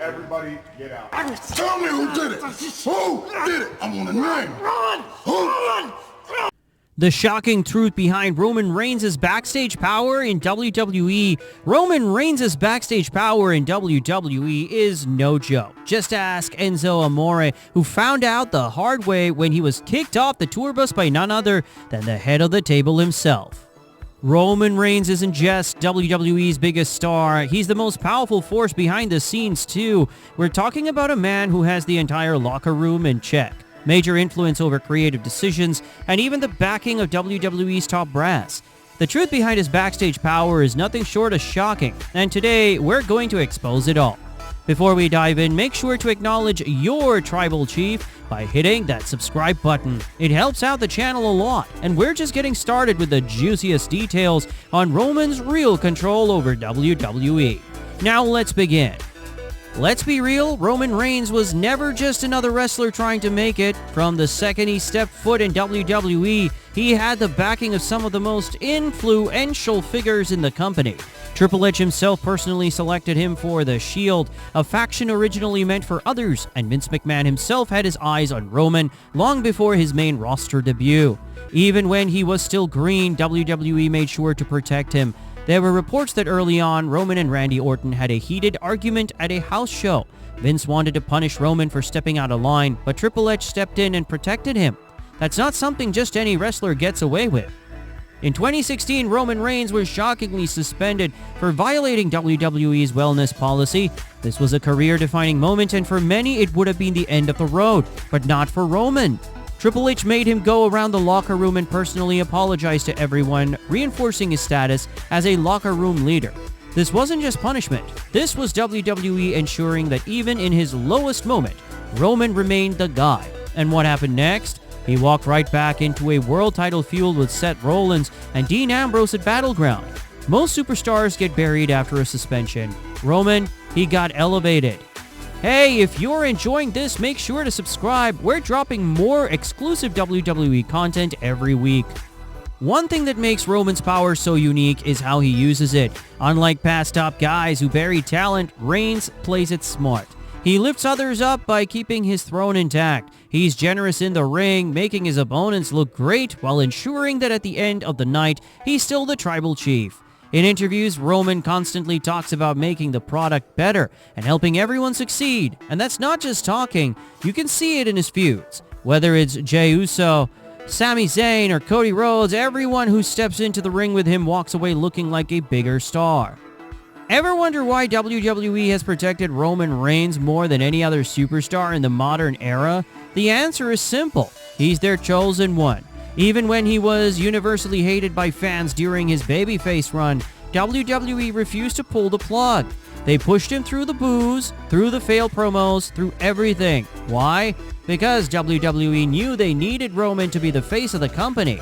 Everybody get out. Tell me who did it. Who did it? I want a name. Who? The shocking truth behind Roman Reigns' backstage power in WWE. Roman Reigns' backstage power in WWE is no joke. Just ask Enzo Amore, who found out the hard way when he was kicked off the tour bus by none other than the head of the table himself. Roman Reigns isn't just WWE's biggest star, he's the most powerful force behind the scenes too. We're talking about a man who has the entire locker room in check, major influence over creative decisions, and even the backing of WWE's top brass. The truth behind his backstage power is nothing short of shocking, and today we're going to expose it all. Before we dive in, make sure to acknowledge your tribal chief by hitting that subscribe button. It helps out the channel a lot, and we're just getting started with the juiciest details on Roman's real control over WWE. Now let's begin. Let's be real, Roman Reigns was never just another wrestler trying to make it. From the second he stepped foot in WWE, he had the backing of some of the most influential figures in the company. Triple H himself personally selected him for the Shield, a faction originally meant for others, and Vince McMahon himself had his eyes on Roman long before his main roster debut. Even when he was still green, WWE made sure to protect him. There were reports that early on, Roman and Randy Orton had a heated argument at a house show. Vince wanted to punish Roman for stepping out of line, but Triple H stepped in and protected him. That's not something just any wrestler gets away with. In 2016, Roman Reigns was shockingly suspended for violating WWE's wellness policy. This was a career-defining moment, and for many, it would have been the end of the road, but not for Roman. Triple H made him go around the locker room and personally apologize to everyone, reinforcing his status as a locker room leader. This wasn't just punishment. This was WWE ensuring that even in his lowest moment, Roman remained the guy. And what happened next? He walked right back into a world title feud with Seth Rollins and Dean Ambrose at Battleground. Most superstars get buried after a suspension. Roman, he got elevated. Hey, if you're enjoying this, make sure to subscribe. We're dropping more exclusive WWE content every week. One thing that makes Roman's power so unique is how he uses it. Unlike past top guys who bury talent, Reigns plays it smart. He lifts others up by keeping his throne intact. He's generous in the ring, making his opponents look great while ensuring that at the end of the night, he's still the tribal chief. In interviews, Roman constantly talks about making the product better and helping everyone succeed. And that's not just talking, you can see it in his feuds. Whether it's Jey Uso, Sami Zayn, or Cody Rhodes, everyone who steps into the ring with him walks away looking like a bigger star. Ever wonder why WWE has protected Roman Reigns more than any other superstar in the modern era? The answer is simple. He's their chosen one. Even when he was universally hated by fans during his babyface run, WWE refused to pull the plug. They pushed him through the boos, through the failed promos, through everything. Why? Because WWE knew they needed Roman to be the face of the company.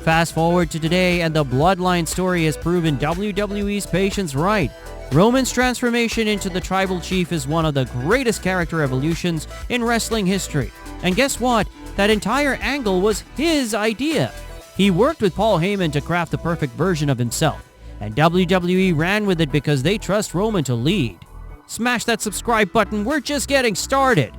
Fast forward to today, and the Bloodline story has proven WWE's patience right. Roman's transformation into the tribal chief is one of the greatest character evolutions in wrestling history. And guess what? That entire angle was his idea. He worked with Paul Heyman to craft the perfect version of himself, and WWE ran with it because they trust Roman to lead. Smash that subscribe button, we're just getting started.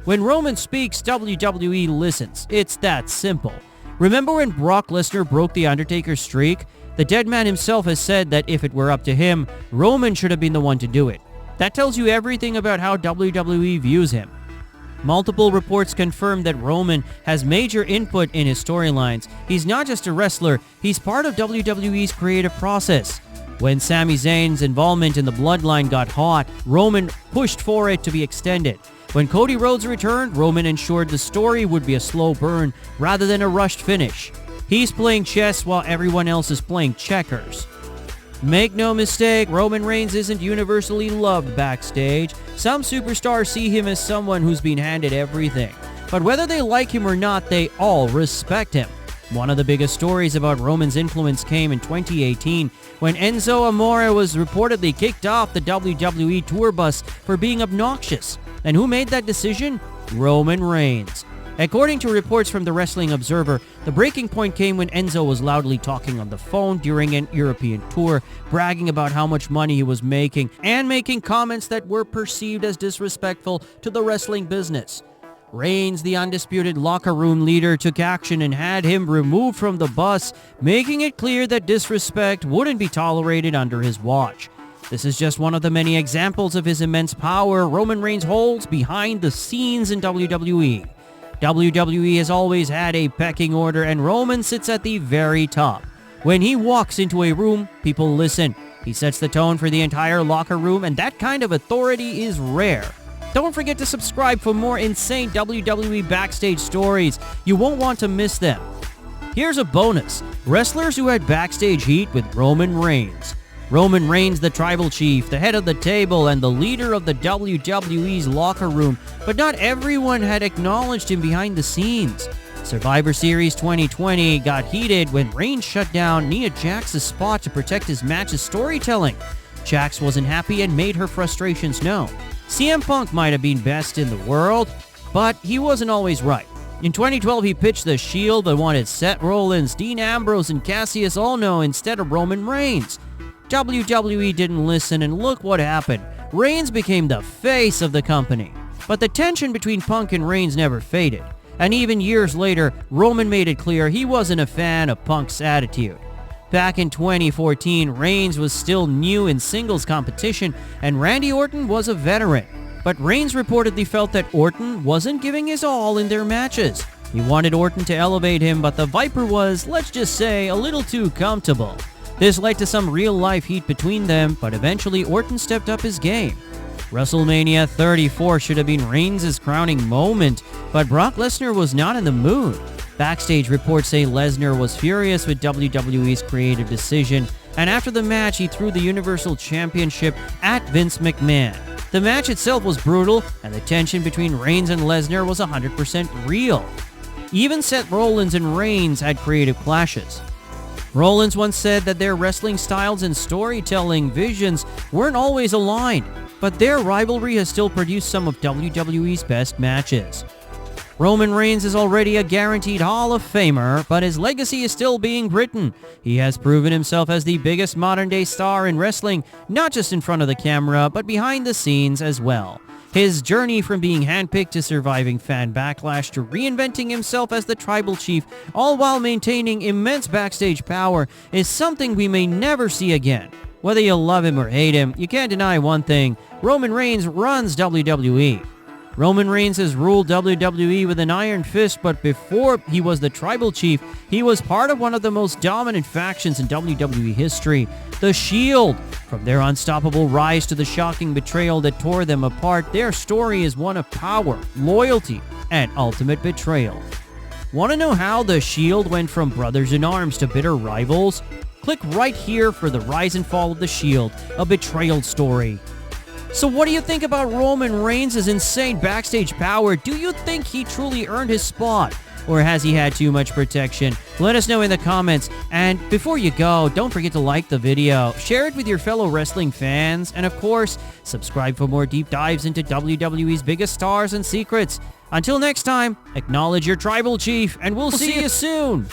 When Roman speaks, WWE listens. It's that simple. Remember when Brock Lesnar broke The Undertaker's streak? The dead man himself has said that if it were up to him, Roman should have been the one to do it. That tells you everything about how WWE views him. Multiple reports confirm that Roman has major input in his storylines. He's not just a wrestler, he's part of WWE's creative process. When Sami Zayn's involvement in the Bloodline got hot, Roman pushed for it to be extended. When Cody Rhodes returned, Roman ensured the story would be a slow burn rather than a rushed finish. He's playing chess while everyone else is playing checkers. Make no mistake, Roman Reigns isn't universally loved backstage. Some superstars see him as someone who's been handed everything. But whether they like him or not, they all respect him. One of the biggest stories about Roman's influence came in 2018 when Enzo Amore was reportedly kicked off the WWE tour bus for being obnoxious. And who made that decision? Roman Reigns. According to reports from the Wrestling Observer, the breaking point came when Enzo was loudly talking on the phone during an European tour, bragging about how much money he was making, and making comments that were perceived as disrespectful to the wrestling business. Reigns, the undisputed locker room leader, took action and had him removed from the bus, making it clear that disrespect wouldn't be tolerated under his watch. This is just one of the many examples of his immense power Roman Reigns holds behind the scenes in WWE. WWE has always had a pecking order, and Roman sits at the very top. When he walks into a room, people listen. He sets the tone for the entire locker room, and that kind of authority is rare. Don't forget to subscribe for more insane WWE backstage stories. You won't want to miss them. Here's a bonus. Wrestlers who had backstage heat with Roman Reigns. Roman Reigns, the tribal chief, the head of the table, and the leader of the WWE's locker room, but not everyone had acknowledged him behind the scenes. Survivor Series 2020 got heated when Reigns shut down Nia Jax's spot to protect his match's storytelling. Jax wasn't happy and made her frustrations known. CM Punk might have been best in the world, but he wasn't always right. In 2012, he pitched the Shield but wanted Seth Rollins, Dean Ambrose, and Cassius Ohno instead of Roman Reigns. WWE didn't listen, and look what happened. Reigns became the face of the company. But the tension between Punk and Reigns never faded. And even years later, Roman made it clear he wasn't a fan of Punk's attitude. Back in 2014, Reigns was still new in singles competition, and Randy Orton was a veteran. But Reigns reportedly felt that Orton wasn't giving his all in their matches. He wanted Orton to elevate him, but the Viper was, let's just say, a little too comfortable. This led to some real-life heat between them, but eventually Orton stepped up his game. WrestleMania 34 should have been Reigns' crowning moment, but Brock Lesnar was not in the mood. Backstage reports say Lesnar was furious with WWE's creative decision, and after the match he threw the Universal Championship at Vince McMahon. The match itself was brutal, and the tension between Reigns and Lesnar was 100% real. Even Seth Rollins and Reigns had creative clashes. Rollins once said that their wrestling styles and storytelling visions weren't always aligned, but their rivalry has still produced some of WWE's best matches. Roman Reigns is already a guaranteed Hall of Famer, but his legacy is still being written. He has proven himself as the biggest modern-day star in wrestling, not just in front of the camera, but behind the scenes as well. His journey from being handpicked to surviving fan backlash to reinventing himself as the tribal chief, all while maintaining immense backstage power, is something we may never see again. Whether you love him or hate him, you can't deny one thing: Roman Reigns runs WWE. Roman Reigns has ruled WWE with an iron fist, but before he was the tribal chief, he was part of one of the most dominant factions in WWE history, the Shield. From their unstoppable rise to the shocking betrayal that tore them apart, their story is one of power, loyalty, and ultimate betrayal. Want to know how the Shield went from brothers in arms to bitter rivals? Click right here for the rise and fall of the Shield, a betrayal story. So what do you think about Roman Reigns' insane backstage power? Do you think he truly earned his spot? Or has he had too much protection? Let us know in the comments. And before you go, don't forget to like the video, share it with your fellow wrestling fans, and of course, subscribe for more deep dives into WWE's biggest stars and secrets. Until next time, acknowledge your tribal chief, and we'll see you soon!